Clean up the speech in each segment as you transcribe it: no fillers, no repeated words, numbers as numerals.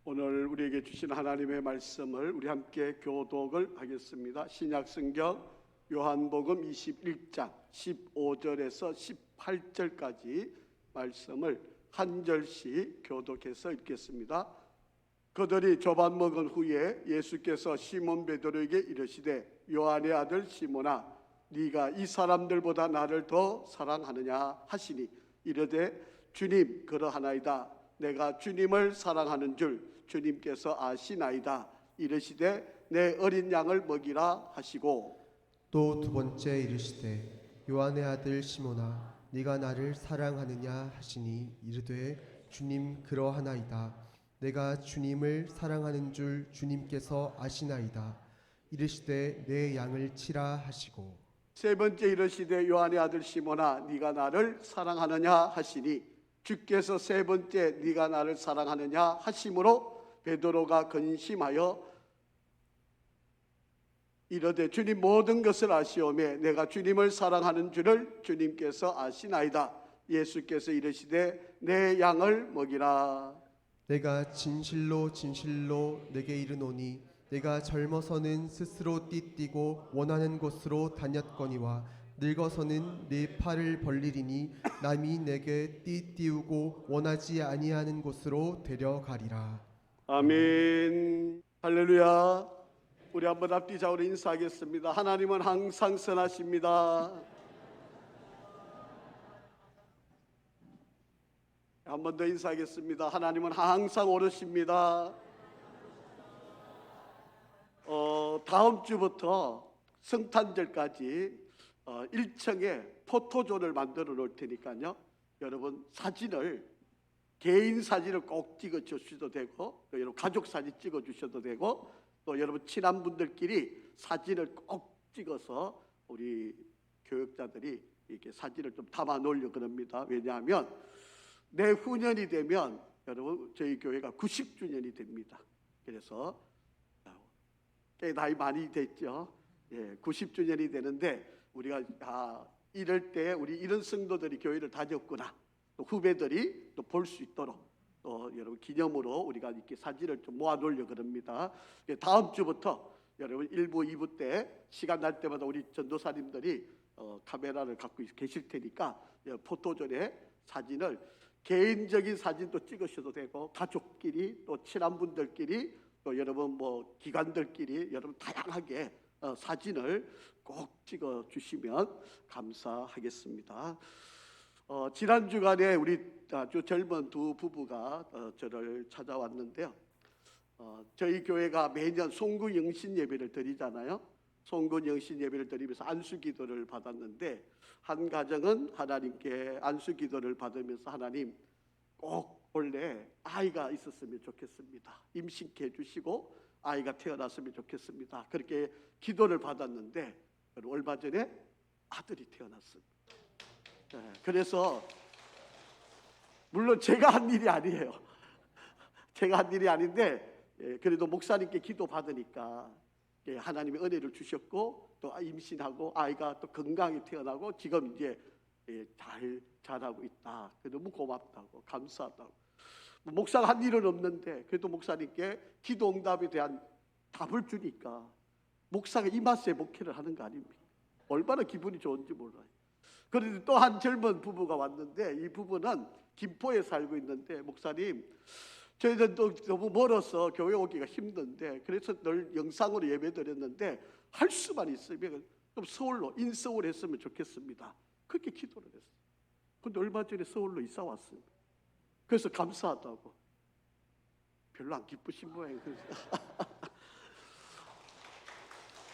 오늘 우리에게 주신 하나님의 말씀을 우리 함께 교독을 하겠습니다. 신약성경 요한복음 21장 15절에서 18절까지 말씀을 한 절씩 교독해서 읽겠습니다. 그들이 조반 먹은 후에 예수께서 시몬 베드로에게 이르시되 요한의 아들 시몬아 네가 이 사람들보다 나를 더 사랑하느냐 하시니 이르되 주님 그러하나이다. 내가 주님을 사랑하는 줄 주님께서 아시나이다. 이르시되 내 어린 양을 먹이라 하시고 또 두 번째 이르시되 요한의 아들 시몬아 네가 나를 사랑하느냐 하시니 이르되 주님 그러하나이다. 내가 주님을 사랑하는 줄 주님께서 아시나이다. 이르시되 내 양을 치라 하시고 세 번째 이르시되 요한의 아들 시몬아 네가 나를 사랑하느냐 하시니 주께서 세 번째 네가 나를 사랑하느냐 하심으로 베드로가 근심하여 이르되 주님 모든 것을 아시오매 내가 주님을 사랑하는 줄을 주님께서 아시나이다. 예수께서 이르시되 내 양을 먹이라. 내가 진실로 진실로 내게 이르노니 내가 젊어서는 스스로 띠띠고 원하는 곳으로 다녔거니와 늙어서는 내 팔을 벌리리니 남이 내게 띠띠우고 원하지 아니하는 곳으로 데려가리라. 아멘. 할렐루야. 우리 한번 앞뒤 좌우로 인사하겠습니다. 하나님은 항상 선하십니다. 한 번 더 인사하겠습니다. 하나님은 항상 옳으십니다. 다음 주부터 성탄절까지 1층에 포토존을 만들어 놓을 테니까요. 여러분 사진을 개인 사진을 꼭 찍어 주셔도 되고 또 여러분 가족 사진 찍어 주셔도 되고 또 여러분 친한 분들끼리 사진을 꼭 찍어서 우리 교육자들이 이렇게 사진을 좀 담아 놓으려고 합니다. 왜냐하면 내후년이 되면 여러분 저희 교회가 90주년이 됩니다. 그래서 꽤 나이 많이 됐죠. 90주년이 되는데 우리가 이럴 때 우리 이런 성도들이 교회를 다녔구나. 또 후배들이 또 볼 수 있도록 또 여러분 기념으로 우리가 이렇게 사진을 좀 모아 놓으려고 합니다. 다음 주부터 여러분 1부, 2부 때 시간 날 때마다 우리 전도사님들이 카메라를 갖고 계실 테니까 포토존에 사진을 개인적인 사진도 찍으셔도 되고 가족끼리 또 친한 분들끼리 또 여러분 뭐 기관들끼리 여러분 다양하게 사진을 꼭 찍어 주시면 감사하겠습니다. 지난 주간에 우리 아주 젊은 두 부부가 저를 찾아왔는데요. 저희 교회가 매년 송구 영신 예배를 드리잖아요. 송구 영신 예배를 드리면서 안수 기도를 받았는데 한 가정은 하나님께 안수 기도를 받으면서 하나님 꼭 원래 아이가 있었으면 좋겠습니다. 임신케 해주시고 아이가 태어났으면 좋겠습니다. 그렇게 기도를 받았는데 얼마 전에 아들이 태어났습니다. 그래서 물론 제가 한 일이 아니에요. 제가 한 일이 아닌데 그래도 목사님께 기도 받으니까 하나님의 은혜를 주셨고 또 임신하고 아이가 또 건강히 태어나고 지금 이제 잘 자라고 있다. 너무 고맙다고 감사하다고. 목사가 한 일은 없는데 그래도 목사님께 기도 응답에 대한 답을 주니까 목사가 이 맛에 목회를 하는 거 아닙니까? 얼마나 기분이 좋은지 몰라요. 그런데 또 한 젊은 부부가 왔는데 이 부부는 김포에 살고 있는데 목사님 저희는 또 너무 멀어서 교회 오기가 힘든데 그래서 늘 영상으로 예배드렸는데 할 수만 있으면 좀 서울로 인서울 했으면 좋겠습니다. 그렇게 기도를 했어요. 근데 얼마 전에 서울로 이사 왔습니다. 그래서 감사하다고. 별로 안 기쁘신 모양이에요.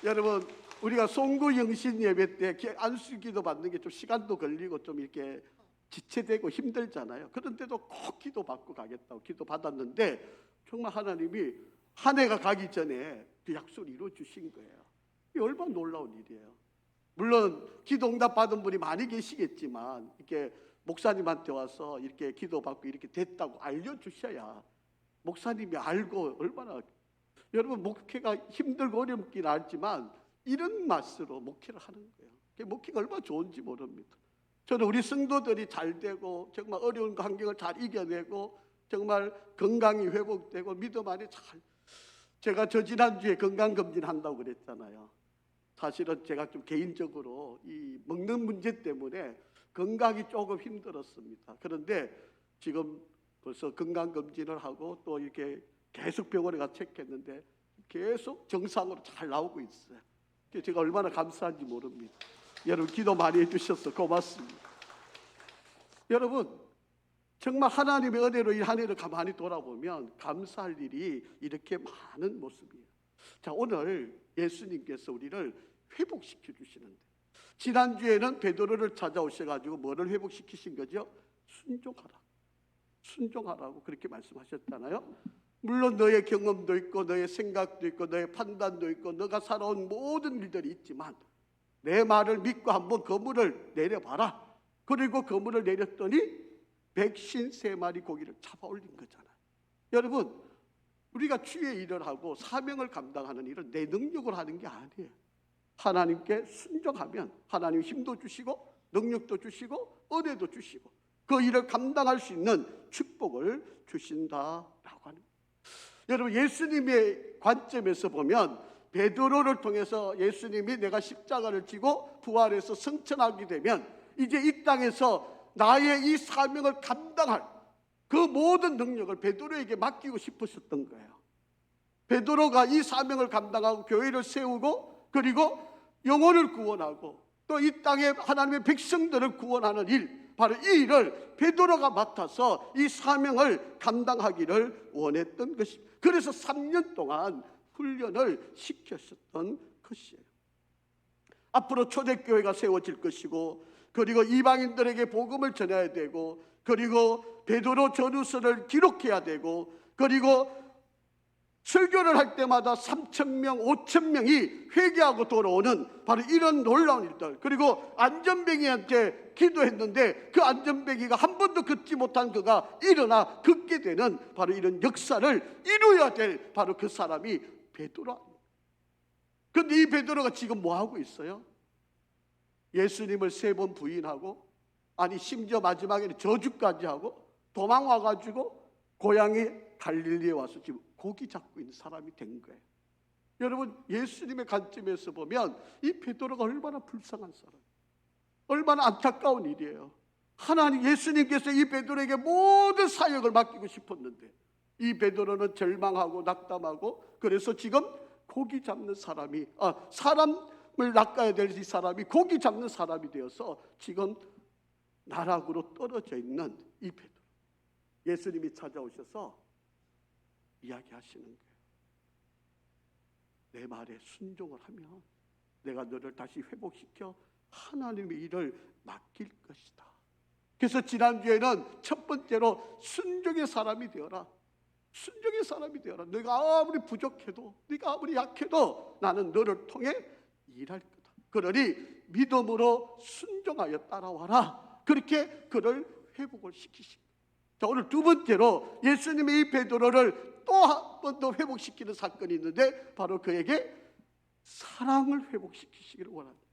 여러분 우리가 송구 영신 예배 때 안수기도 받는 게 좀 시간도 걸리고 좀 이렇게 지체되고 힘들잖아요. 그런데도 꼭 기도 받고 가겠다고 기도 받았는데 정말 하나님이 한 해가 가기 전에 그 약속을 이루어 주신 거예요. 이게 얼마나 놀라운 일이에요. 물론 기도 응답 받은 분이 많이 계시겠지만 이렇게 목사님한테 와서 이렇게 기도 받고 이렇게 됐다고 알려주셔야 목사님이 알고 얼마나 여러분 목회가 힘들고 어렵긴 알지만 이런 맛으로 목회를 하는 거예요. 목회가 얼마나 좋은지 모릅니다. 저는 우리 성도들이 잘 되고 정말 어려운 환경을 잘 이겨내고 정말 건강이 회복되고 믿음 안에 잘. 제가 저 지난주에 건강검진 한다고 그랬잖아요. 사실은 제가 좀 개인적으로 이 먹는 문제 때문에 건강이 조금 힘들었습니다. 그런데 지금 벌써 건강검진을 하고 또 이렇게 계속 병원에 가서 체크했는데 계속 정상으로 잘 나오고 있어요. 제가 얼마나 감사한지 모릅니다. 여러분 기도 많이 해주셔서 고맙습니다. 여러분 정말 하나님의 은혜로 이 한 해를 가만히 돌아보면 감사할 일이 이렇게 많은 모습이에요. 자, 오늘 예수님께서 우리를 회복시켜 주시는데 지난주에는 베드로를 찾아오셔가지고 뭐를 회복시키신 거죠? 순종하라고 그렇게 말씀하셨잖아요. 물론 너의 경험도 있고 너의 생각도 있고 너의 판단도 있고 너가 살아온 모든 일들이 있지만 내 말을 믿고 한번 그물을 내려봐라. 그리고 그물을 내렸더니 백신 3마리 고기를 잡아 올린 거잖아요. 여러분 우리가 주의 일을 하고 사명을 감당하는 일은 내 능력으로 하는 게 아니에요. 하나님께 순종하면 하나님 힘도 주시고 능력도 주시고 은혜도 주시고 그 일을 감당할 수 있는 축복을 주신다라고 하는 거예요. 여러분 예수님의 관점에서 보면 베드로를 통해서 예수님이 내가 십자가를 지고 부활해서 승천하게 되면 이제 이 땅에서 나의 이 사명을 감당할 그 모든 능력을 베드로에게 맡기고 싶으셨던 거예요. 베드로가 이 사명을 감당하고 교회를 세우고 그리고 영혼을 구원하고 또 이 땅에 하나님의 백성들을 구원하는 일, 바로 이 일을 베드로가 맡아서 이 사명을 감당하기를 원했던 것입니다. 그래서 3년 동안 훈련을 시켰었던 것이에요. 앞으로 초대교회가 세워질 것이고 그리고 이방인들에게 복음을 전해야 되고 그리고 베드로 전후서를 기록해야 되고 그리고 설교를 할 때마다 3,000명, 5,000명이 회개하고 돌아오는 바로 이런 놀라운 일들. 그리고 안전뱅이한테 기도했는데 그 안전뱅이가 한 번도 걷지 못한 그가 일어나 걷게 되는 바로 이런 역사를 이루어야 될 바로 그 사람이 베드로. 그런데 이 베드로가 지금 뭐 하고 있어요? 예수님을 3번 부인하고 아니 심지어 마지막에는 저주까지 하고 도망와가지고 고향이 갈릴리에 와서 지금 고기 잡고 있는 사람이 된 거예요. 여러분 예수님의 관점에서 보면 이 베드로가 얼마나 불쌍한 사람, 얼마나 안타까운 일이에요. 하나님 예수님께서 이 베드로에게 모든 사역을 맡기고 싶었는데 이 베드로는 절망하고 낙담하고 그래서 지금 고기 잡는 사람이 사람을 낚아야 될 이 사람이 고기 잡는 사람이 되어서 지금 나락으로 떨어져 있는 이 베드로. 예수님이 찾아오셔서 이야기하시는 거예요. 내 말에 순종을 하면 내가 너를 다시 회복시켜 하나님의 일을 맡길 것이다. 그래서 지난주에는 첫 번째로 순종의 사람이 되어라. 순종의 사람이 되어라. 네가 아무리 부족해도 네가 아무리 약해도 나는 너를 통해 일할 거다. 그러니 믿음으로 순종하여 따라와라. 그렇게 그를 회복을 시키십니다. 자, 오늘 두 번째로 예수님의 이 베드로를 또 한 번 더 회복시키는 사건이 있는데 바로 그에게 사랑을 회복시키시기를 원합니다.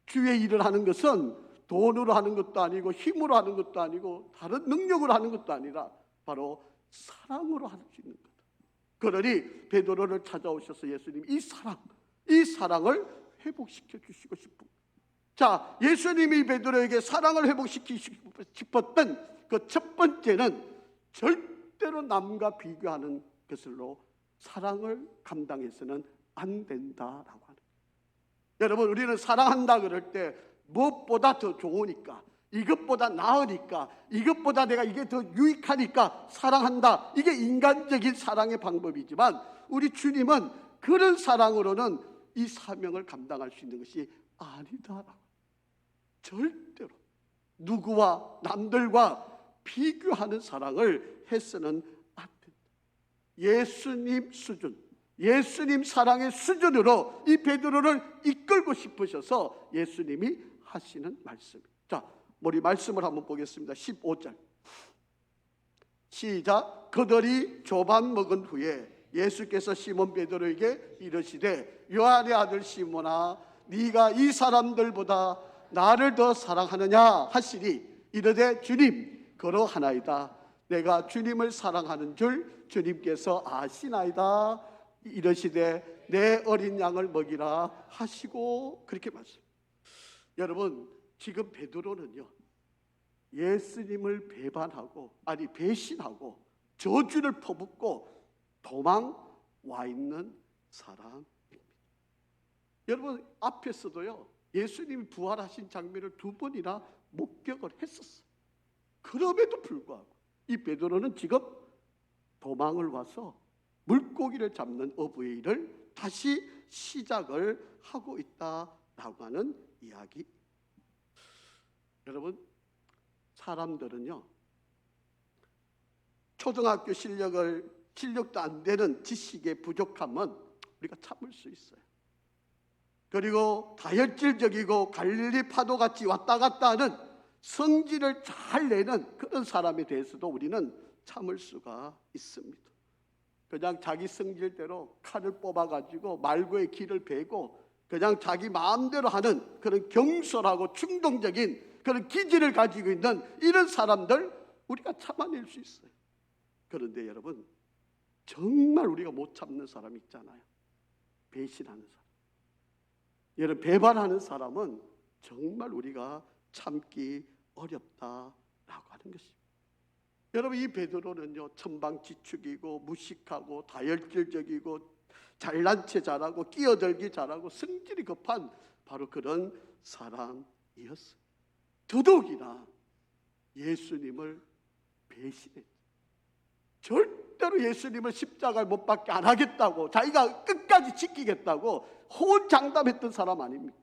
주의 일을 하는 것은 돈으로 하는 것도 아니고 힘으로 하는 것도 아니고 다른 능력으로 하는 것도 아니라 바로 사랑으로 할 수 있는 거다. 그러니 베드로를 찾아오셔서 예수님이 이 사랑을 회복시켜 주시고 싶은. 자, 예수님이 베드로에게 사랑을 회복시키시고 싶었던 그 첫 번째는 절대로 남과 비교하는 것으로 사랑을 감당해서는 안 된다라고 하는 거예요. 여러분 우리는 사랑한다 그럴 때 무엇보다 더 좋으니까 이것보다 나으니까 이것보다 내가 이게 더 유익하니까 사랑한다. 이게 인간적인 사랑의 방법이지만 우리 주님은 그런 사랑으로는 이 사명을 감당할 수 있는 것이 아니다라고. 절대로 누구와 남들과 비교하는 사랑을 해서는 안 된다. 예수님 수준, 예수님 사랑의 수준으로 이 베드로를 이끌고 싶으셔서 예수님이 하시는 말씀입니다. 자, 우리 말씀을 한번 보겠습니다. 15절 시작. 그들이 조반 먹은 후에 예수께서 시몬 베드로에게 이르시되 요한의 아들 시몬아 네가 이 사람들보다 나를 더 사랑하느냐 하시니 이르되 주님 그러하나이다. 내가 주님을 사랑하는 줄 주님께서 아시나이다. 이러시되 내 어린 양을 먹이라 하시고 그렇게 말씀. 여러분, 지금 베드로는요, 예수님을 배신하고 저주를 퍼붓고 도망와 있는 사람입니다. 여러분, 앞에서도요, 예수님이 부활하신 장면을 2번이나 목격을 했었어요. 그럼에도 불구하고 이 베드로는 지금 도망을 와서 물고기를 잡는 어부의 일을 다시 시작을 하고 있다라고 하는 이야기. 여러분, 사람들은요, 초등학교 실력도 안 되는 지식의 부족함은 우리가 참을 수 있어요. 그리고 다혈질적이고 갈릴리 파도같이 왔다 갔다 하는 성질을 잘 내는 그런 사람에 대해서도 우리는 참을 수가 있습니다. 그냥 자기 성질대로 칼을 뽑아가지고 말고의 길을 베고 그냥 자기 마음대로 하는 그런 경솔하고 충동적인 그런 기질을 가지고 있는 이런 사람들 우리가 참아낼 수 있어요. 그런데 여러분, 정말 우리가 못 참는 사람 있잖아요. 배신하는 사람. 여러분, 배반하는 사람은 정말 우리가 참기 어렵다라고 하는 것입니다. 여러분, 이 베드로는요, 천방지축이고 무식하고 다혈질적이고 잘난 체 잘하고 끼어들기 잘하고 성질이 급한 바로 그런 사람이었어요. 더더욱이나 예수님을 배신했죠. 절대로 예수님을 십자가를 못 박게 안 하겠다고, 자기가 끝까지 지키겠다고 호언장담했던 사람 아닙니까?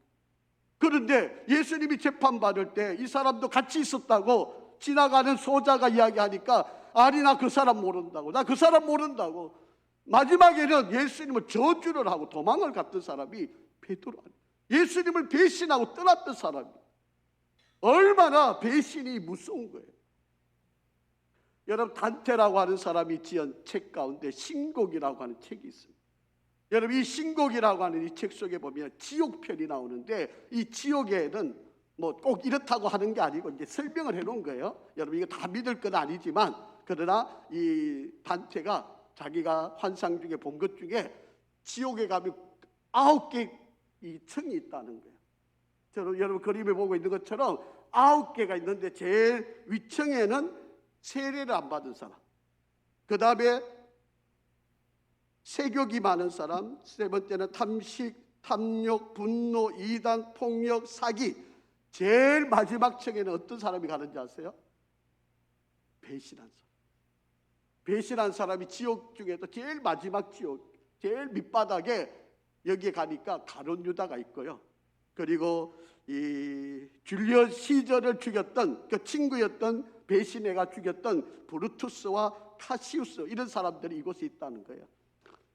그런데 예수님이 재판받을 때 이 사람도 같이 있었다고 지나가는 소자가 이야기하니까, 아니 나 그 사람 모른다고, 나 그 사람 모른다고. 마지막에는 예수님을 저주를 하고 도망을 갔던 사람이 베드로 아니에요. 예수님을 배신하고 떠났던 사람이에요. 얼마나 배신이 무서운 거예요. 여러분, 단테라고 하는 사람이 지은 책 가운데 신곡이라고 하는 책이 있습니다. 여러분, 이 신곡이라고 하는 이 책 속에 보면 지옥편이 나오는데, 이 지옥에는 뭐 꼭 이렇다고 하는 게 아니고 이제 설명을 해놓은 거예요. 여러분, 이거 다 믿을 건 아니지만, 그러나 이 단테가 자기가 환상 중에 본 것 중에 지옥에 가면 9개 이 층이 있다는 거예요. 저는 여러분 그림에 보고 있는 것처럼 9개가 있는데, 제일 위층에는 세례를 안 받은 사람, 그 다음에 세욕이 많은 사람, 세 번째는 탐식, 탐욕, 분노, 이단, 폭력, 사기. 제일 마지막 층에는 어떤 사람이 가는지 아세요? 배신한 사람. 배신한 사람이 지옥 중에도 제일 마지막 지옥, 제일 밑바닥에 여기에 가니까 가룟 유다가 있고요. 그리고 이 줄리어스 시저를 죽였던 그 친구였던 배신해가 죽였던 브루투스와 카시우스, 이런 사람들이 이곳에 있다는 거예요.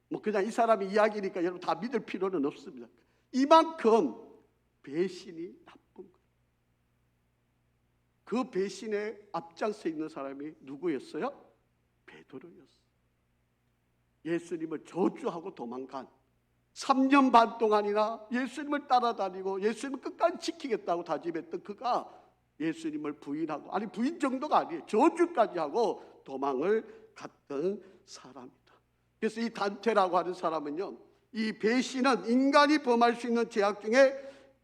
뭐 그냥 이 사람이 이야기니까 여러분 다 믿을 필요는 없습니다. 이만큼 배신이 나쁜 거예요. 그 배신에 앞장서 있는 사람이 누구였어요? 베드로였어요. 예수님을 저주하고 도망간, 3년 반 동안이나 예수님을 따라다니고 예수님을 끝까지 지키겠다고 다짐했던 그가 예수님을 부인하고, 아니 부인 정도가 아니에요, 저주까지 하고 도망을 갔던 사람이다. 그래서 이 단테라고 하는 사람은요, 이 배신은 인간이 범할 수 있는 죄악 중에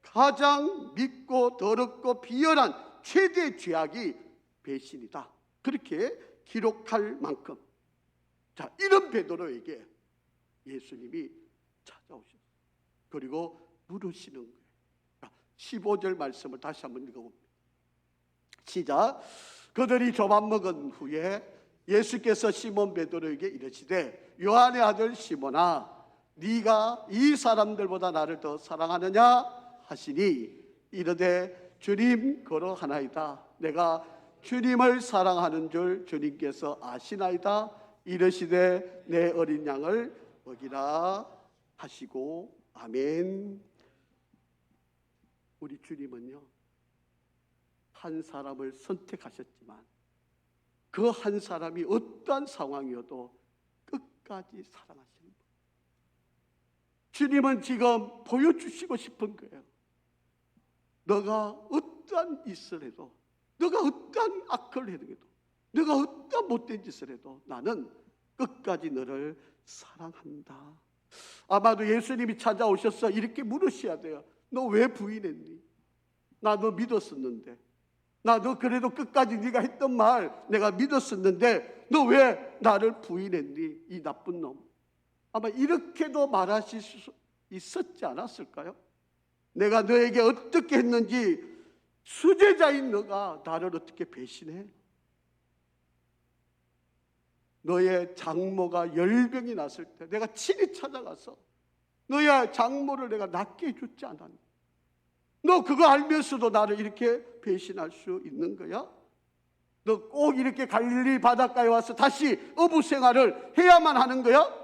가장 밉고 더럽고 비열한 최대의 죄악이 배신이다, 그렇게 기록할 만큼. 자, 이런 베드로에게 예수님이 찾아오셨어요. 그리고 물으시는 거예요. 15절 말씀을 다시 한번 읽어봅니다. 시작. 그들이 조밥 먹은 후에 예수께서 시몬 베드로에게 이르시되, 요한의 아들 시몬아, 네가 이 사람들보다 나를 더 사랑하느냐 하시니, 이르되 주님 그러하나이다. 내가 주님을 사랑하는 줄 주님께서 아시나이다. 이르시되 내 어린 양을 먹이라 하시고. 아멘. 우리 주님은요, 한 사람을 선택하셨지만 그 한 사람이 어떠한 상황이어도 끝까지 사랑하시는 분. 주님은 지금 보여주시고 싶은 거예요. 너가 어떠한 짓을 해도, 너가 어떠한 악을 해도 네가 어떤 못된 짓을 해도 나는 끝까지 너를 사랑한다. 아마도 예수님이 찾아오셔서 이렇게 물으셔야 돼요. 너 왜 부인했니? 나 너 믿었었는데. 나 너 그래도 끝까지 네가 했던 말 내가 믿었었는데 너 왜 나를 부인했니? 이 나쁜 놈. 아마 이렇게도 말하실 수 있었지 않았을까요? 내가 너에게 어떻게 했는지 수제자인 너가 나를 어떻게 배신해? 너의 장모가 열병이 났을 때 내가 친히 찾아가서 너의 장모를 내가 낫게 해줬지 않았니? 너 그거 알면서도 나를 이렇게 배신할 수 있는 거야? 너 꼭 이렇게 갈릴리 바닷가에 와서 다시 어부 생활을 해야만 하는 거야?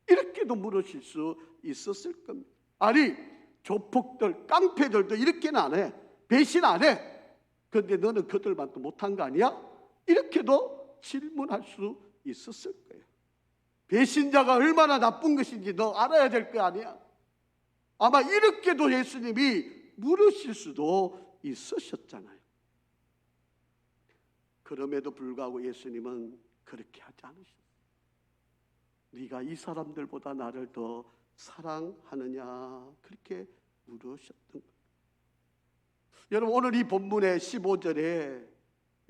이렇게도 물으실 수 있었을 겁니다. 아니, 조폭들, 깡패들도 이렇게는 안 해. 배신 안 해. 그런데 너는 그들만도 못한 거 아니야? 이렇게도 질문할 수 있었을 거예요. 배신자가 얼마나 나쁜 것인지 너 알아야 될 거 아니야? 아마 이렇게도 예수님이 물으실 수도 있으셨잖아요. 그럼에도 불구하고 예수님은 그렇게 하지 않으셨어요. 네가 이 사람들보다 나를 더 사랑하느냐, 그렇게 물으셨던 거예요. 여러분, 오늘 이 본문의 15절에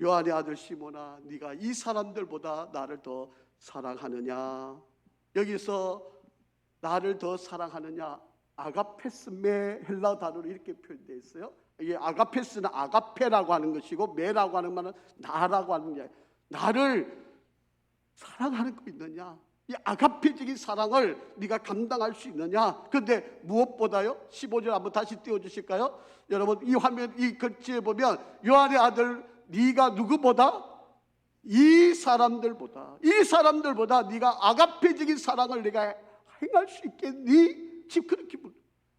요한의 아들 시몬아, 네가 이 사람들보다 나를 더 사랑하느냐, 여기서 나를 더 사랑하느냐, 아가페스메 헬라 단어로 이렇게 표현되어 있어요. 이 아가페스는 아가페라고 하는 것이고 메라고 하는 말은 나라고 하는 게, 나를 사랑하는 거 있느냐, 이 아가페적인 사랑을 네가 감당할 수 있느냐. 그런데 무엇보다요, 15절 한번 다시 띄워주실까요? 여러분, 이 화면, 이 글씨에 보면 요한의 아들 네가 누구보다, 이 사람들보다 네가 아가페적인 사랑을 내가 행할 수 있겠니? 지금 그렇게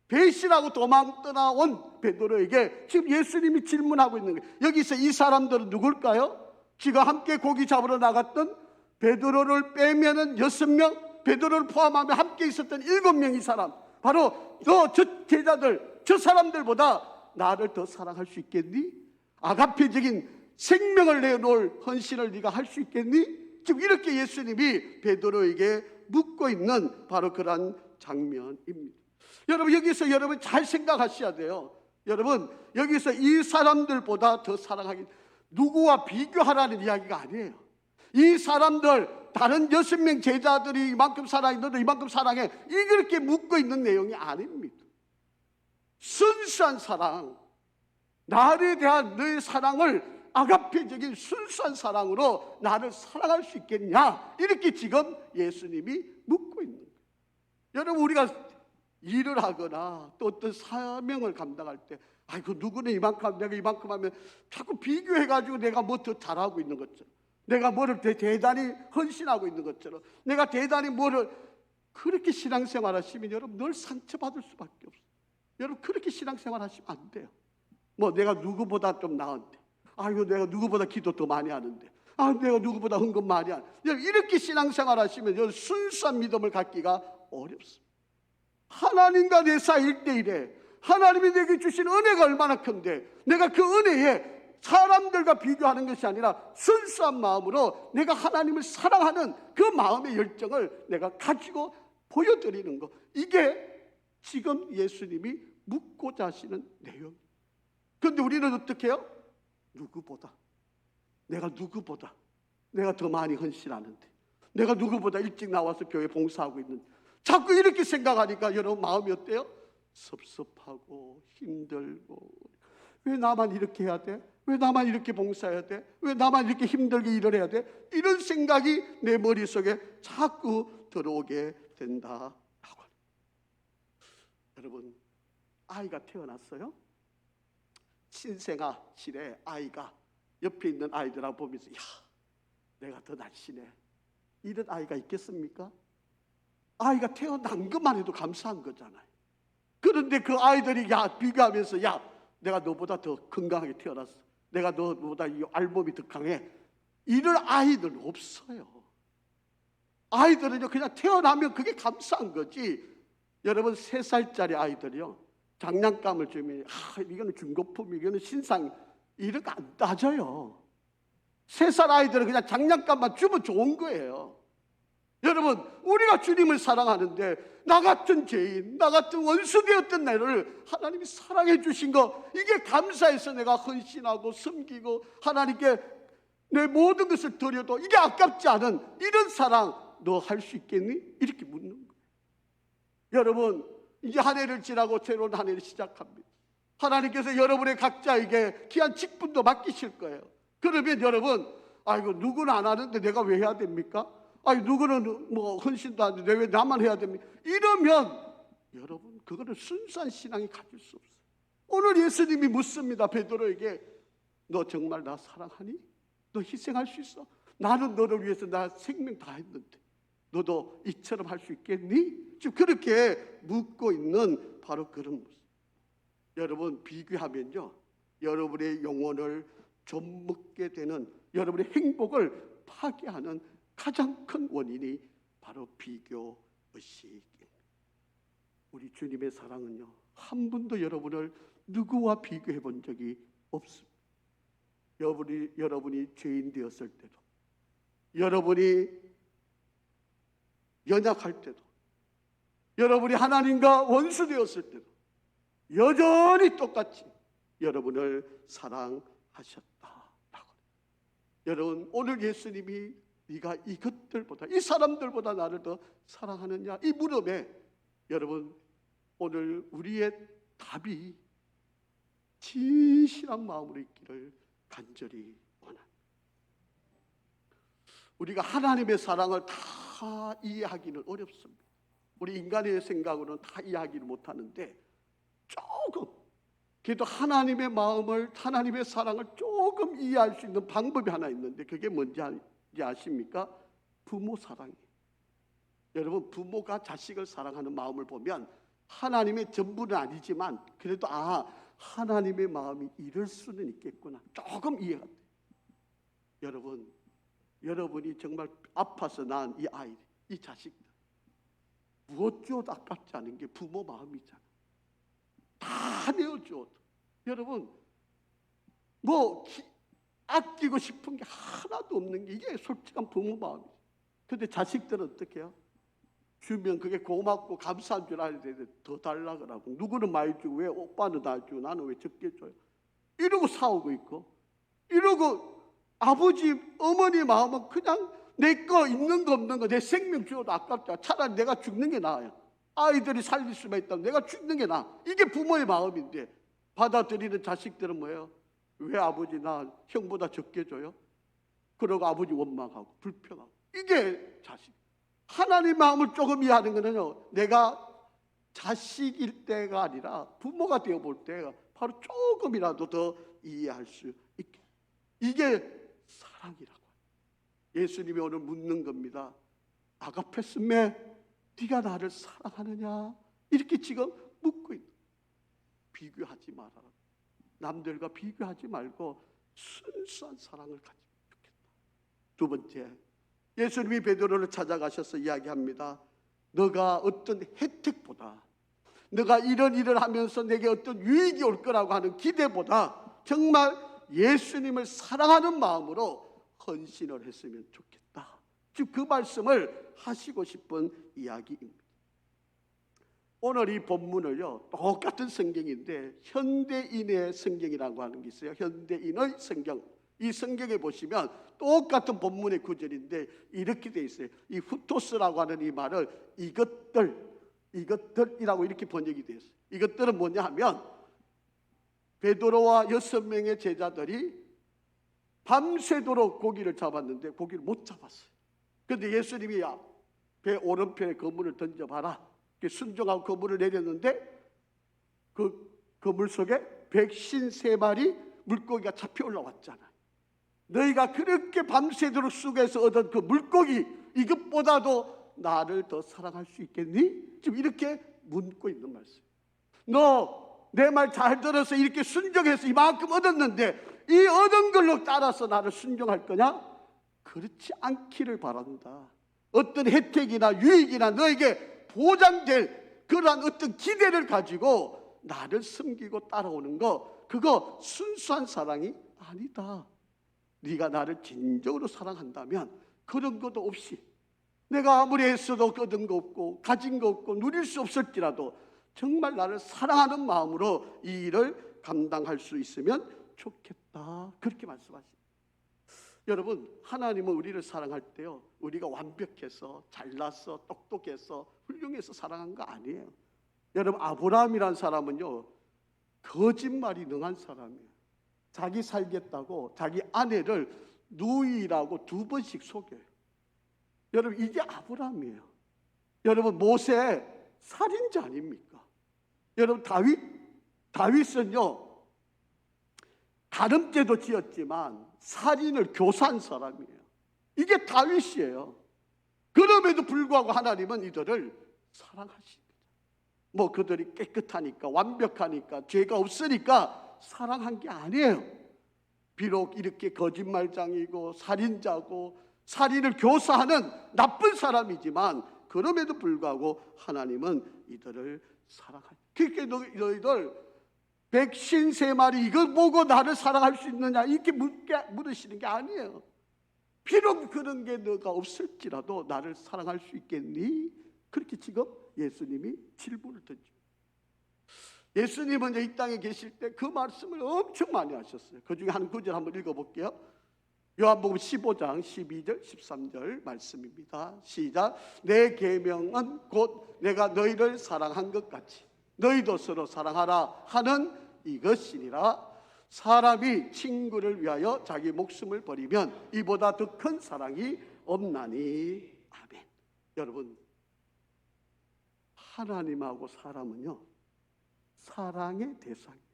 배신하고 도망 떠나온 베드로에게 지금 예수님이 질문하고 있는 거예요. 여기서 이 사람들은 누굴까요? 지금 함께 고기 잡으러 나갔던 베드로를 빼면은 6명, 베드로를 포함하면 함께 있었던 7명의 사람, 바로 너 저 제자들, 저 사람들보다 나를 더 사랑할 수 있겠니? 아가페적인 생명을 내놓을 헌신을 네가 할 수 있겠니? 지금 이렇게 예수님이 베드로에게 묻고 있는 바로 그러한 장면입니다. 여러분, 여기서 여러분 잘 생각하셔야 돼요. 여러분, 여기서 이 사람들보다 더 사랑하기, 누구와 비교하라는 이야기가 아니에요. 이 사람들, 다른 6명 제자들이 이만큼 사랑해, 너도 이만큼 사랑해, 이렇게 묻고 있는 내용이 아닙니다. 순수한 사랑, 나에 대한 너의 사랑을 아가페적인 순수한 사랑으로 나를 사랑할 수 있겠냐, 이렇게 지금 예수님이 묻고 있는 거예요. 여러분, 우리가 일을 하거나 또 어떤 사명을 감당할 때, 아이고 누구는 이만큼 하면 내가 이만큼 하면 자꾸 비교해가지고 내가 뭐 더 잘하고 있는 것처럼, 내가 뭐를 대단히 헌신하고 있는 것처럼, 내가 대단히 뭐를, 그렇게 신앙생활 하시면 여러분 늘 상처받을 수밖에 없어요. 여러분, 그렇게 신앙생활 하시면 안 돼요. 뭐 내가 누구보다 좀 나은데, 아이고 내가 누구보다 기도 더 많이 하는데, 아 내가 누구보다 헌금 많이 하는데, 이렇게 신앙생활 하시면 여러분 순수한 믿음을 갖기가 어렵습니다. 하나님과 내 사이 1대1에 하나님이 내게 주신 은혜가 얼마나 큰데, 내가 그 은혜에 사람들과 비교하는 것이 아니라 순수한 마음으로 내가 하나님을 사랑하는 그 마음의 열정을 내가 가지고 보여드리는 것, 이게 지금 예수님이 묻고자 하시는 내용. 그런데 우리는 어떻게 해요? 내가 더 많이 헌신하는데, 내가 누구보다 일찍 나와서 교회 봉사하고 있는데, 자꾸 이렇게 생각하니까 여러분 마음이 어때요? 섭섭하고 힘들고, 왜 나만 이렇게 해야 돼? 왜 나만 이렇게 봉사해야 돼? 왜 나만 이렇게 힘들게 일을 해야 돼? 이런 생각이 내 머릿속에 자꾸 들어오게 된다라고. 여러분, 아이가 태어났어요. 신생아실에 아이가 옆에 있는 아이들하고 보면서, 야, 내가 더 날씬해, 이런 아이가 있겠습니까? 아이가 태어난 것만 해도 감사한 거잖아요. 그런데 그 아이들이 비교하면서, 야, 내가 너보다 더 건강하게 태어났어, 내가 너보다 이 알몸이 더 강해, 이런 아이들은 없어요. 아이들은요 그냥 태어나면 그게 감사한 거지. 여러분, 3살짜리 아이들이요 장난감을 주면, 이거는 중고품, 이거는 신상, 이런 거 안 따져요. 3살 아이들은 그냥 장난감만 주면 좋은 거예요. 여러분, 우리가 주님을 사랑하는데 나 같은 죄인, 나 같은 원수되었던 나를 하나님이 사랑해 주신 거, 이게 감사해서 내가 헌신하고 섬기고 하나님께 내 모든 것을 드려도 이게 아깝지 않은 이런 사랑 너 할 수 있겠니? 이렇게 묻는 거예요. 여러분, 이제 한 해를 지나고 새로운 한 해를 시작합니다. 하나님께서 여러분의 각자에게 귀한 직분도 맡기실 거예요. 그러면 여러분, 이거 누구는 안 하는데 내가 왜 해야 됩니까? 누구는 뭐 헌신도 안 하는데 왜 나만 해야 됩니까? 이러면 여러분, 그거는 순수한 신앙이 가질 수 없어요. 오늘 예수님이 묻습니다. 베드로에게, 너 정말 나 사랑하니? 너 희생할 수 있어? 나는 너를 위해서 나 생명 다 했는데 너도 이처럼 할 수 있겠니? 지금 그렇게 묻고 있는 바로 그런 모습. 여러분, 비교하면요, 여러분의 영혼을 좀먹게 되는, 여러분의 행복을 파괴하는 가장 큰 원인이 바로 비교의식입니다. 우리 주님의 사랑은요, 한 번도 여러분을 누구와 비교해 본 적이 없습니다. 여러분이 죄인 되었을 때도, 여러분이 연약할 때도, 여러분이 하나님과 원수 되었을 때도 여전히 똑같이 여러분을 사랑하셨다라고. 여러분, 오늘 예수님이 네가 이것들보다, 이 사람들보다 나를 더 사랑하느냐, 이 물음에 여러분, 오늘 우리의 답이 진실한 마음으로 있기를 간절히 원합니다. 우리가 하나님의 사랑을 다 이해하기는 어렵습니다. 우리 인간의 생각으로는 다 이해하기를 못하는데, 조금 그래도 하나님의 마음을, 하나님의 사랑을 조금 이해할 수 있는 방법이 하나 있는데, 그게 뭔지 아십니까? 부모 사랑이에요. 여러분, 부모가 자식을 사랑하는 마음을 보면 하나님의 전부는 아니지만 그래도 하나님의 마음이 이럴 수는 있겠구나, 조금 이해가 돼요. 여러분, 여러분이 정말 아파서 낳은 이 아이, 이 자식들, 무엇 주어도 아깝지 않은 게 부모 마음이잖아. 다 내어주어도 여러분, 아끼고 싶은 게 하나도 없는 게 이게 솔직한 부모 마음이죠. 근데 자식들은 어떻게 해요? 주면 그게 고맙고 감사한 줄 알는데 더 달라 그러고, 누구는 많이 주고 왜 오빠는 다 주고 나는 왜 적게 줘요? 이러고 싸우고 있고, 이러고 아버지, 어머니 마음은 그냥 내 거 있는 거 없는 거 내 생명 주어도 아깝다. 차라리 내가 죽는 게 나아요. 아이들이 살릴 수만 있다면 내가 죽는 게 나아. 이게 부모의 마음인데, 받아들이는 자식들은 뭐예요? 왜 아버지 나 형보다 적게 줘요? 그러고 아버지 원망하고 불평하고. 이게 자식. 하나님 마음을 조금 이해하는 거는요, 내가 자식일 때가 아니라 부모가 되어볼 때가 바로 조금이라도 더 이해할 수 있게. 이게 사랑이라고. 예수님이 오늘 묻는 겁니다. 아가페스메, 네가 나를 사랑하느냐? 이렇게 지금 묻고 있는. 비교하지 말아라. 남들과 비교하지 말고 순수한 사랑을 가지면 좋겠다. 두 번째, 예수님이 베드로를 찾아가셔서 이야기합니다. 너가 어떤 혜택보다, 너가 이런 일을 하면서 내게 어떤 유익이 올 거라고 하는 기대보다 정말 예수님을 사랑하는 마음으로 헌신을 했으면 좋겠다. 지금 그 말씀을 하시고 싶은 이야기입니다. 오늘 이 본문을요, 똑같은 성경인데 현대인의 성경이라고 하는 게 있어요. 현대인의 성경. 이 성경에 보시면 똑같은 본문의 구절인데 이렇게 돼 있어요. 이 후토스라고 하는 이 말을 이것들이라고 이렇게 번역이 되어 있어요. 이것들은 뭐냐 하면, 베드로와 6명의 제자들이 밤새도록 고기를 잡았는데 고기를 못 잡았어요. 그런데 예수님이 배 오른편에 그물을 던져봐라. 순종하고 그물을 내렸는데 그 그물 속에 153마리 물고기가 잡혀 올라왔잖아요. 너희가 그렇게 밤새도록 수고해서 얻은 그 물고기, 이것보다도 나를 더 사랑할 수 있겠니? 지금 이렇게 묻고 있는 말씀. 너 내 말 잘 들어서 이렇게 순종해서 이만큼 얻었는데 이 얻은 걸로 따라서 나를 순종할 거냐? 그렇지 않기를 바란다. 어떤 혜택이나 유익이나 너에게 보장될 그러한 어떤 기대를 가지고 나를 섬기고 따라오는 거, 그거 순수한 사랑이 아니다. 네가 나를 진정으로 사랑한다면 그런 것도 없이 내가 아무리 애써도 얻은 거 없고 가진 거 없고 누릴 수 없을지라도 정말 나를 사랑하는 마음으로 이 일을 감당할 수 있으면 좋겠다. 그렇게 말씀하십니다. 여러분, 하나님은 우리를 사랑할 때요, 우리가 완벽해서 잘났어 똑똑해서 훌륭해서 사랑한 거 아니에요. 여러분, 아브라함이란 사람은요, 거짓말이 능한 사람이에요. 자기 살겠다고 자기 아내를 누이라고 2번씩 속여요. 여러분, 이게 아브라함이에요. 여러분, 모세 살인자 아닙니까? 여러분, 다윗은요, 가늠죄도 지었지만 살인을 교사한 사람이에요. 이게 다윗이에요. 그럼에도 불구하고 하나님은 이들을 사랑하십니다. 뭐 그들이 깨끗하니까 완벽하니까 죄가 없으니까 사랑한 게 아니에요. 비록 이렇게 거짓말장이고 살인자고 살인을 교사하는 나쁜 사람이지만 그럼에도 불구하고 하나님은 이들을 사랑하십니다. 그렇게 너희들 백신 3마리 이걸 보고 나를 사랑할 수 있느냐 이렇게 물으시는 게 아니에요. 비록 그런 게 너가 없을지라도 나를 사랑할 수 있겠니? 그렇게 지금 예수님이 질문을 던집니다. 예수님은 이 땅에 계실 때 그 말씀을 엄청 많이 하셨어요. 그 중에 한 구절 한번 읽어볼게요. 요한복음 15장 12절 13절 말씀입니다. 시작. 내 계명은 곧 내가 너희를 사랑한 것 같이 너희도 서로 사랑하라 하는 이것이니라. 사람이 친구를 위하여 자기 목숨을 버리면 이보다 더 큰 사랑이 없나니. 아멘. 여러분, 하나님하고 사람은요, 사랑의 대상이에요.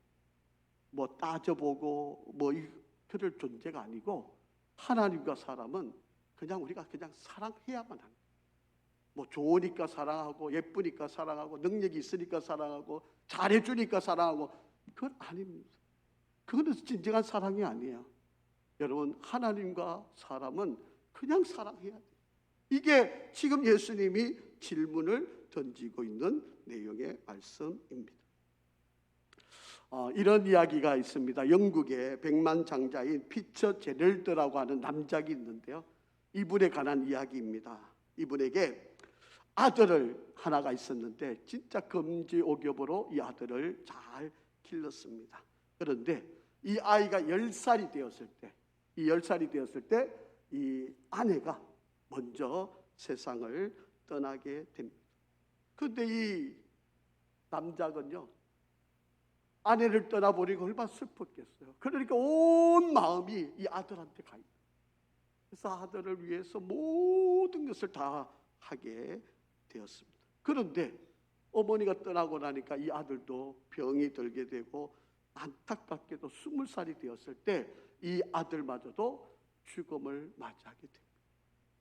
뭐 따져보고 뭐 그럴 존재가 아니고 하나님과 사람은 그냥 우리가 그냥 사랑해야만 합니다. 뭐 좋으니까 사랑하고 예쁘니까 사랑하고 능력이 있으니까 사랑하고 잘해주니까 사랑하고 그건 아닙니다. 그거는 진정한 사랑이 아니에요. 여러분, 하나님과 사람은 그냥 사랑해야 돼요. 이게 지금 예수님이 질문을 던지고 있는 내용의 말씀입니다. 이런 이야기가 있습니다. 영국의 백만장자인 피처 제럴드라고 하는 남작이 있는데요, 이분에 관한 이야기입니다. 이분에게 아들을 하나가 있었는데 진짜 금지옥엽으로 이 아들을 잘 길렀습니다. 그런데 이 아이가 10살이 되었을 때 이 아내가 먼저 세상을 떠나게 됩니다. 그런데 이 남작은요, 아내를 떠나버리고 얼마나 슬펐겠어요. 그러니까 온 마음이 이 아들한테 가 있어요. 그래서 아들을 위해서 모든 것을 다 하게 되었습니다. 그런데 어머니가 떠나고 나니까 이 아들도 병이 들게 되고 안타깝게도 20살이 되었을 때 이 아들마저도 죽음을 맞이하게 됩니다.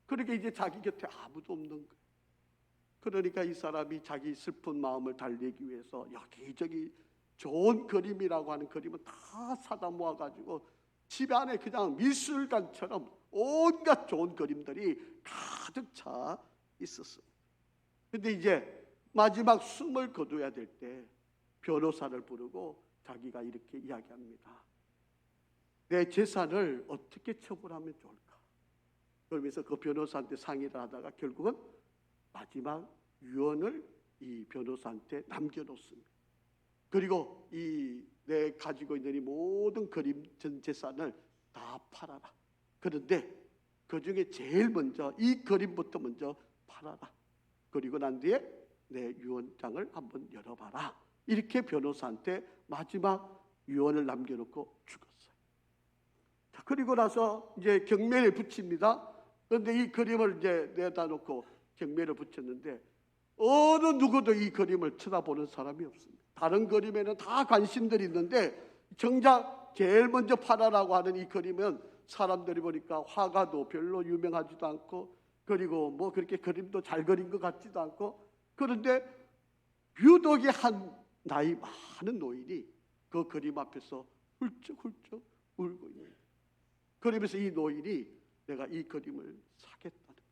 그러니까 이제 자기 곁에 아무도 없는 거예요. 그러니까 이 사람이 자기 슬픈 마음을 달래기 위해서 여기저기 좋은 그림이라고 하는 그림은 다 사다 모아가지고 집 안에 그냥 미술관처럼 온갖 좋은 그림들이 가득 차 있었습니다. 근데 이제 마지막 숨을 거둬야 될 때 변호사를 부르고 자기가 이렇게 이야기합니다. 내 재산을 어떻게 처분하면 좋을까? 그러면서 그 변호사한테 상의를 하다가 결국은 마지막 유언을 이 변호사한테 남겨놓습니다. 그리고 이 내 가지고 있는 이 모든 그림 전 재산을 다 팔아라. 그런데 그 중에 제일 먼저 이 그림부터 먼저 팔아라. 그리고 난 뒤에 내 유언장을 한번 열어봐라. 이렇게 변호사한테 마지막 유언을 남겨놓고 죽었어요. 자, 그리고 나서 이제 경매를 붙입니다. 그런데 이 그림을 이제 내다 놓고 경매를 붙였는데 어느 누구도 이 그림을 쳐다보는 사람이 없습니다. 다른 그림에는 다 관심들이 있는데 정작 제일 먼저 팔아라고 하는 이 그림은 사람들이 보니까 화가도 별로 유명하지도 않고 그리고 뭐 그렇게 그림도 잘 그린 것 같지도 않고 그런데 유독이 한 나이 많은 노인이 그 그림 앞에서 훌쩍훌쩍 울고 있는 거예요. 그러면서 이 노인이 내가 이 그림을 사겠다는 거예요.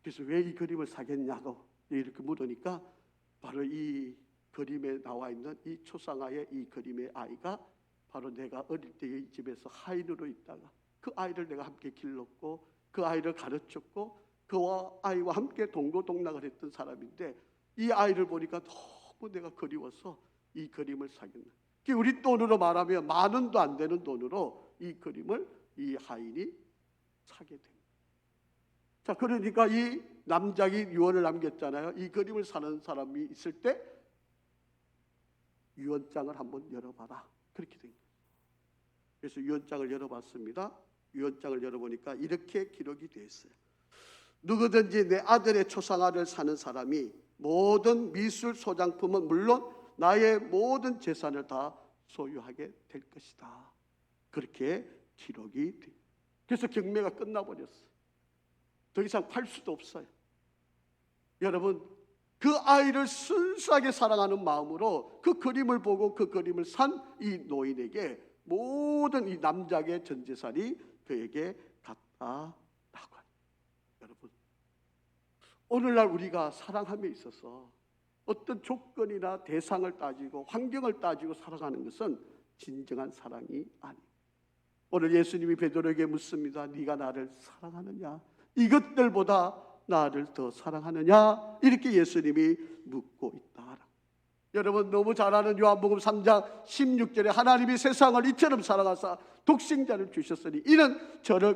그래서 왜 이 그림을 사겠냐고 이렇게 물으니까 바로 이 그림에 나와 있는 이 초상화의 이 그림의 아이가 바로 내가 어릴 때 이 집에서 하인으로 있다가 그 아이를 내가 함께 길렀고 그 아이를 가르쳤고 그와 아이와 함께 동고동락을 했던 사람인데 이 아이를 보니까 너무 내가 그리워서 이 그림을 사겠네. 우리 돈으로 말하면 10,000원도 안 되는 돈으로 이 그림을 이 하인이 사게 된 거예요. 자, 그러니까 이 남작이 유언을 남겼잖아요. 이 그림을 사는 사람이 있을 때 유언장을 한번 열어봐라. 그렇게 된 거예요. 그래서 유언장을 열어봤습니다. 유언장을 열어보니까 이렇게 기록이 되어 있어요. 누구든지 내 아들의 초상화를 사는 사람이 모든 미술 소장품은 물론 나의 모든 재산을 다 소유하게 될 것이다. 그렇게 기록이 돼. 그래서 경매가 끝나버렸어요. 더 이상 팔 수도 없어요. 여러분, 그 아이를 순수하게 사랑하는 마음으로 그 그림을 보고 그 그림을 산 이 노인에게 모든 이 남작의 전 재산이 그에게 갔다라고 합니다. 여러분, 오늘날 우리가 사랑함에 있어서 어떤 조건이나 대상을 따지고 환경을 따지고 살아가는 것은 진정한 사랑이 아니에요. 오늘 예수님이 베드로에게 묻습니다. 네가 나를 사랑하느냐? 이것들보다 나를 더 사랑하느냐? 이렇게 예수님이 묻고 있다. 여러분, 너무 잘 아는 요한복음 3장 16절에 하나님이 세상을 이처럼 사랑하사 독생자를 주셨으니 이는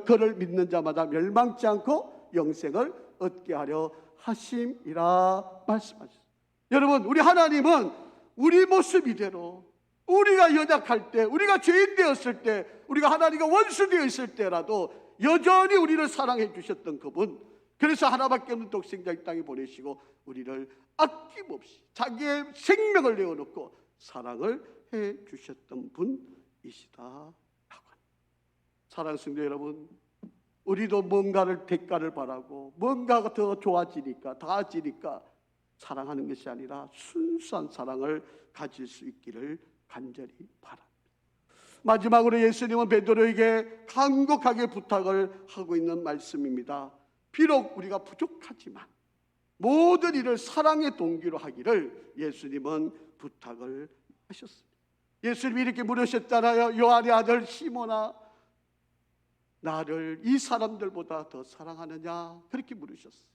그를 믿는 자마다 멸망치 않고 영생을 얻게 하려 하심이라 말씀하셨습니다. 여러분, 우리 하나님은 우리 모습 이대로 우리가 연약할 때, 우리가 죄인 되었을 때, 우리가 하나님과 원수 되어 있을 때라도 여전히 우리를 사랑해 주셨던 그분, 그래서 하나밖에 없는 독생자 이 땅에 보내시고 우리를 아낌없이 자기의 생명을 내어놓고 사랑을 해 주셨던 분이시다. 사랑하는 성도 여러분, 우리도 뭔가를 대가를 바라고 뭔가가 더 좋아지니까 나아지니까 사랑하는 것이 아니라 순수한 사랑을 가질 수 있기를 간절히 바랍니다. 마지막으로 예수님은 베드로에게 간곡하게 부탁을 하고 있는 말씀입니다. 비록 우리가 부족하지만 모든 일을 사랑의 동기로 하기를 예수님은 부탁을 하셨습니다. 예수님이 이렇게 물으셨잖아요. 요한의 아들 시몬아, 나를 이 사람들보다 더 사랑하느냐? 그렇게 물으셨어요.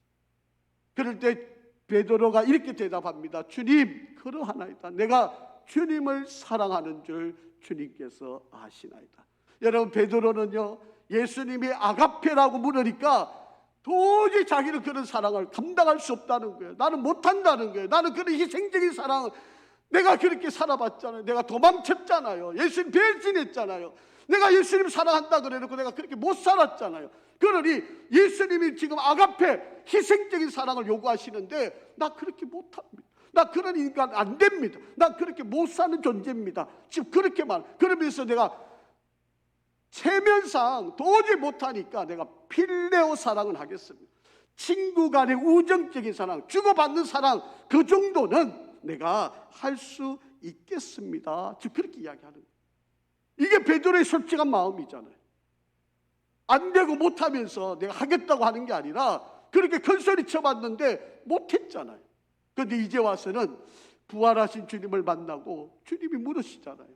그럴 때 베드로가 이렇게 대답합니다. 주님, 그러하나이다. 내가 주님을 사랑하는 줄 주님께서 아시나이다. 여러분, 베드로는요, 예수님이 아가페라고 물으니까 도저히 자기는 그런 사랑을 감당할 수 없다는 거예요. 나는 못한다는 거예요. 나는 그런 희생적인 사랑을 내가 그렇게 살아봤잖아요. 내가 도망쳤잖아요. 예수님 배신했잖아요. 내가 예수님 사랑한다 그래놓고 내가 그렇게 못 살았잖아요. 그러니 예수님이 지금 아가페 희생적인 사랑을 요구하시는데 나 그렇게 못합니다. 나 그런 인간 안 됩니다. 나 그렇게 못 사는 존재입니다. 지금 그렇게 그러면서 내가 체면상 도저히 못하니까 내가 필레오 사랑을 하겠습니다. 친구 간의 우정적인 사랑, 주고받는 사랑, 그 정도는 내가 할 수 있겠습니다. 지금 그렇게 이야기하는 거예요. 이게 베드로의 솔직한 마음이잖아요. 안 되고 못하면서 내가 하겠다고 하는 게 아니라 그렇게 큰 소리 쳐봤는데 못했잖아요. 그런데 이제 와서는 부활하신 주님을 만나고 주님이 물으시잖아요.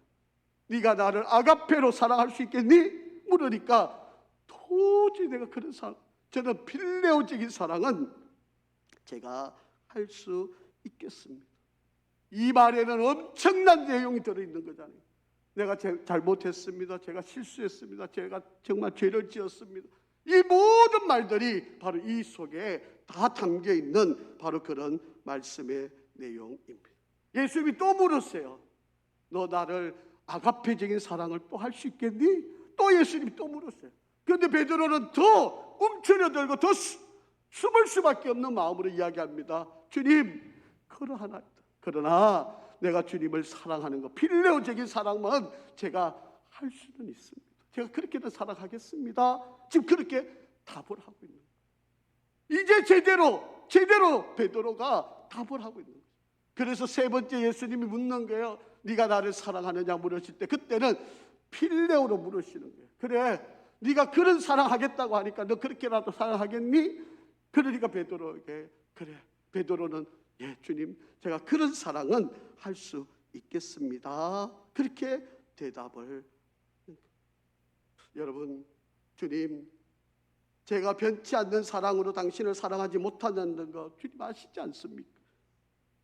네가 나를 아가페로 사랑할 수 있겠니? 물으니까 도저히 내가 그런 사랑, 저는 필레오적인 사랑은 제가 할 수 있겠습니다. 이 말에는 엄청난 내용이 들어있는 거잖아요. 내가 잘못했습니다. 제가 실수했습니다. 제가 정말 죄를 지었습니다. 이 모든 말들이 바로 이 속에 다 담겨있는 바로 그런 말씀의 내용입니다. 예수님이 또 물었어요. 너 나를 아가페적인 사랑을 또 할 수 있겠니? 또 예수님이 또 물었어요. 그런데 베드로는 더 움츠려들고 더 숨을 수밖에 없는 마음으로 이야기합니다. 주님, 그러하나이다. 그러나 내가 주님을 사랑하는 것, 필레오적인 사랑은 제가 할 수는 있습니다. 제가 그렇게는 사랑하겠습니다. 지금 그렇게 답을 하고 있는 거예요. 이제 제대로 베드로가 답을 하고 있는 거예요. 그래서 세 번째 예수님이 묻는 거예요. 네가 나를 사랑하느냐 물으실 때 그때는 필레오로 물으시는 거예요. 그래, 네가 그런 사랑하겠다고 하니까 너 그렇게라도 사랑하겠니? 그러니까 베드로에게 그래. 베드로는 예, 주님, 제가 그런 사랑은 할 수 있겠습니다. 그렇게 대답을. 여러분, 주님, 제가 변치 않는 사랑으로 당신을 사랑하지 못한다는 거 주님 아시지 않습니까?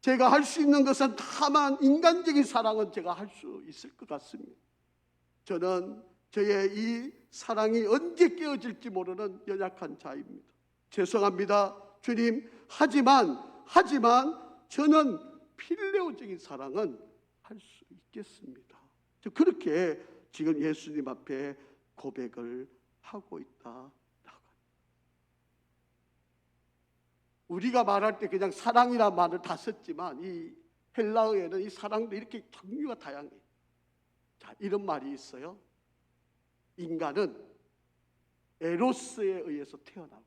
제가 할 수 있는 것은 다만 인간적인 사랑은 제가 할 수 있을 것 같습니다. 저는 저의 이 사랑이 언제 깨어질지 모르는 연약한 자입니다. 죄송합니다, 주님. 하지만 저는 필레오적인 사랑은 할 수 있겠습니다. 저 그렇게 지금 예수님 앞에 고백을 하고 있다. 우리가 말할 때 그냥 사랑이라는 말을 다 썼지만 이 헬라어에는 이 사랑도 이렇게 종류가 다양해요. 자, 이런 말이 있어요. 인간은 에로스에 의해서 태어나고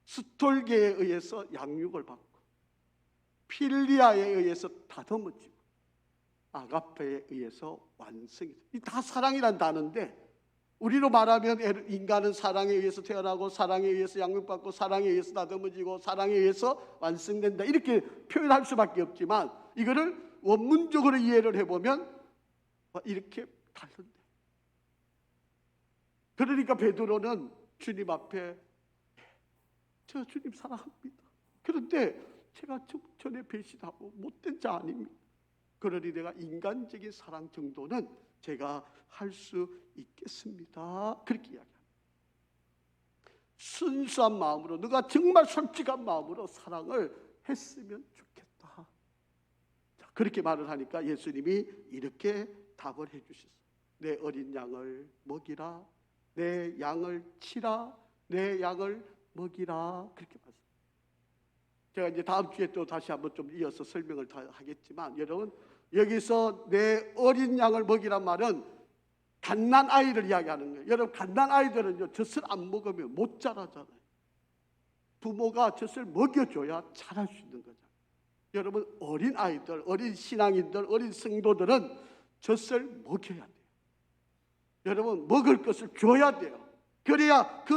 스톨게에 의해서 양육을 받고 필리아에 의해서 다듬어지고 아가페에 의해서 완성이 돼요. 이 다 사랑이란 단어인데 우리로 말하면 인간은 사랑에 의해서 태어나고 사랑에 의해서 양육받고 사랑에 의해서 다듬어지고 사랑에 의해서 완성된다, 이렇게 표현할 수밖에 없지만 이거를 원문적으로 이해를 해보면 이렇게 다른데, 그러니까 베드로는 주님 앞에 저 주님 사랑합니다. 그런데 제가 전에 배신하고 못된 자 아닙니까? 그러니 내가 인간적인 사랑 정도는 제가 할 수 있겠습니다. 그렇게 이야기합니다. 순수한 마음으로, 너가 정말 솔직한 마음으로 사랑을 했으면 좋겠다. 자, 그렇게 말을 하니까 예수님이 이렇게 답을 해주셨어요. 내 어린 양을 먹이라, 내 양을 치라, 내 양을 먹이라. 그렇게 말씀합니다. 제가 이제 다음 주에 또 다시 한번 좀 이어서 설명을 다 하겠지만, 여러분, 여기서 내 어린 양을 먹이란 말은 갓난 아이를 이야기하는 거예요. 여러분, 갓난 아이들은요, 젖을 안 먹으면 못 자라잖아요. 부모가 젖을 먹여줘야 자랄 수 있는 거죠. 여러분, 어린 아이들, 어린 신앙인들, 어린 성도들은 젖을 먹여야 돼요. 여러분, 먹을 것을 줘야 돼요. 그래야 그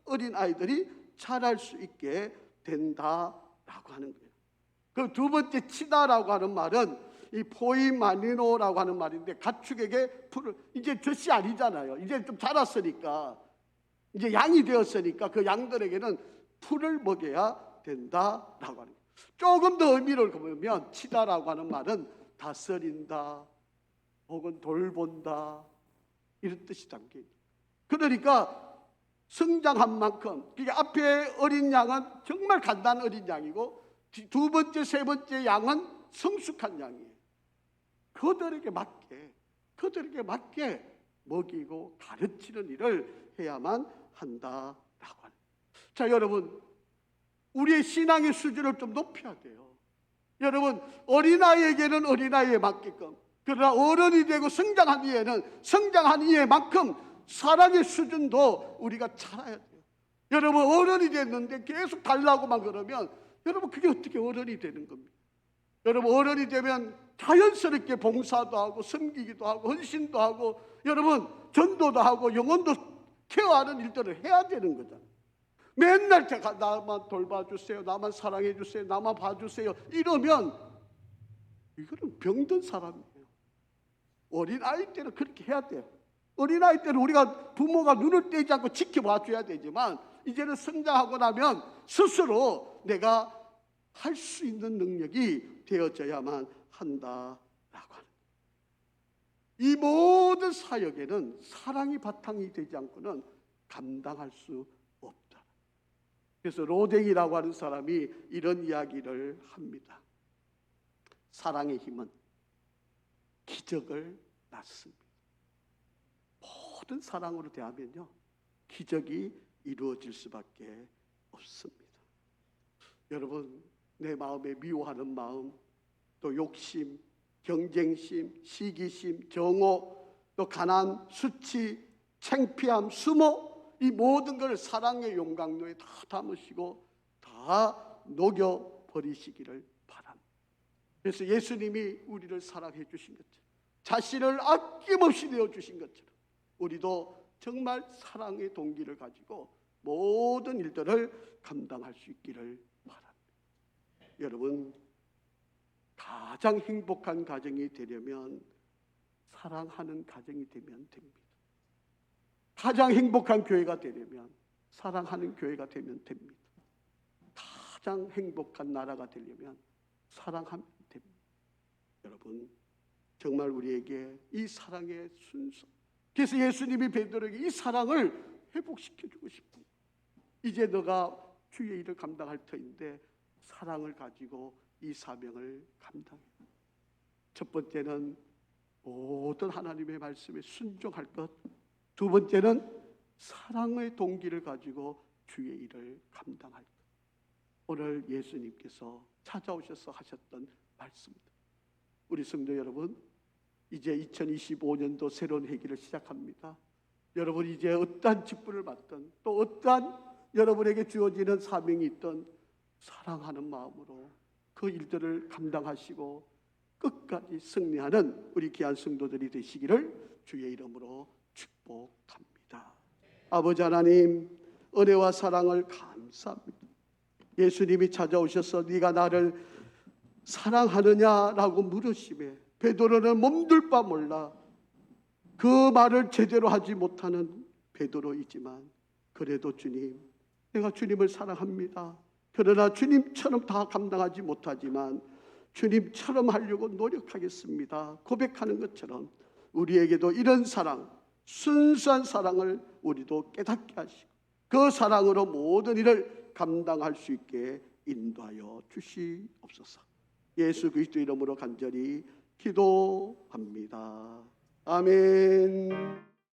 어린 아이들이 자랄 수 있게 된다라고 하는 거예요. 그 두 번째 치다라고 하는 말은 이 포이마니노라고 하는 말인데, 가축에게 풀을, 이제 젖이 아니잖아요. 이제 좀 자랐으니까, 이제 양이 되었으니까 그 양들에게는 풀을 먹여야 된다라고 하는 거예요. 조금 더 의미를 보면 치다라고 하는 말은 다스린다 혹은 돌본다, 이런 뜻이 담겨 있어요. 그러니까 성장한 만큼, 그러니까 앞에 어린 양은 정말 간단한 어린 양이고 두 번째, 세 번째 양은 성숙한 양이에요. 그들에게 맞게 먹이고 가르치는 일을 해야만 한다라고 하는. 자, 여러분, 우리의 신앙의 수준을 좀 높여야 돼요. 여러분, 어린아이에게는 어린아이에 맞게끔, 그러나 어른이 되고 성장한 이에는 성장한 이에만큼 사랑의 수준도 우리가 찾아야 돼요. 여러분, 어른이 됐는데 계속 달라고만 그러면 여러분, 그게 어떻게 어른이 되는 겁니까? 여러분, 어른이 되면 자연스럽게 봉사도 하고 섬기기도 하고 헌신도 하고 여러분, 전도도 하고 영혼도 케어하는 일들을 해야 되는 거잖아요. 맨날 제가 나만 돌봐주세요, 나만 사랑해주세요, 나만 봐주세요 이러면 이거는 병든 사람이에요. 어린아이 때는 그렇게 해야 돼요. 어린아이 때는 우리가 부모가 눈을 떼지 않고 지켜봐줘야 되지만 이제는 성장하고 나면 스스로 내가 할 수 있는 능력이 되어져야만 한다라고 하는. 이 모든 사역에는 사랑이 바탕이 되지 않고는 감당할 수 없다. 그래서 로댕이라고 하는 사람이 이런 이야기를 합니다. 사랑의 힘은 기적을 낳습니다. 모든 사랑으로 대하면요, 기적이 이루어질 수밖에 없습니다. 여러분, 내 마음에 미워하는 마음, 또 욕심, 경쟁심, 시기심, 정오, 또 가난, 수치, 창피함, 수모, 이 모든 걸 사랑의 용광로에 다 담으시고 다 녹여버리시기를 바랍니다. 그래서 예수님이 우리를 사랑해 주신 것처럼, 자신을 아낌없이 내어주신 것처럼 우리도 정말 사랑의 동기를 가지고 모든 일들을 감당할 수 있기를 바랍니다. 여러분, 가장 행복한 가정이 되려면 사랑하는 가정이 되면 됩니다. 가장 행복한 교회가 되려면 사랑하는 교회가 되면 됩니다. 가장 행복한 나라가 되려면 사랑하면 됩니다. 여러분, 정말 우리에게 이 사랑의 순서, 그래서 예수님이 베드로에게 이 사랑을 회복시켜주고 싶은, 이제 너가 주의 일을 감당할 터인데 사랑을 가지고 이 사명을 감당해. 첫 번째는 모든 하나님의 말씀에 순종할 것. 두 번째는 사랑의 동기를 가지고 주의 일을 감당할 것. 오늘 예수님께서 찾아오셔서 하셨던 말씀입니다. 우리 성도 여러분, 이제 2025년도 새로운 회기를 시작합니다. 여러분 이제 어떠한 직분을 맡든 또 어떠한 여러분에게 주어지는 사명이 있든 사랑하는 마음으로 그 일들을 감당하시고 끝까지 승리하는 우리 귀한 성도들이 되시기를 주의 이름으로 축복합니다. 아버지 하나님, 은혜와 사랑을 감사합니다. 예수님이 찾아오셔서 네가 나를 사랑하느냐라고 물으시매 베드로는 몸둘 바 몰라 그 말을 제대로 하지 못하는 베드로이지만, 그래도 주님, 내가 주님을 사랑합니다. 그러나 주님처럼 다 감당하지 못하지만 주님처럼 하려고 노력하겠습니다. 고백하는 것처럼 우리에게도 이런 사랑, 순수한 사랑을 우리도 깨닫게 하시고 그 사랑으로 모든 일을 감당할 수 있게 인도하여 주시옵소서. 예수 그리스도 이름으로 간절히 기도합니다. 아멘.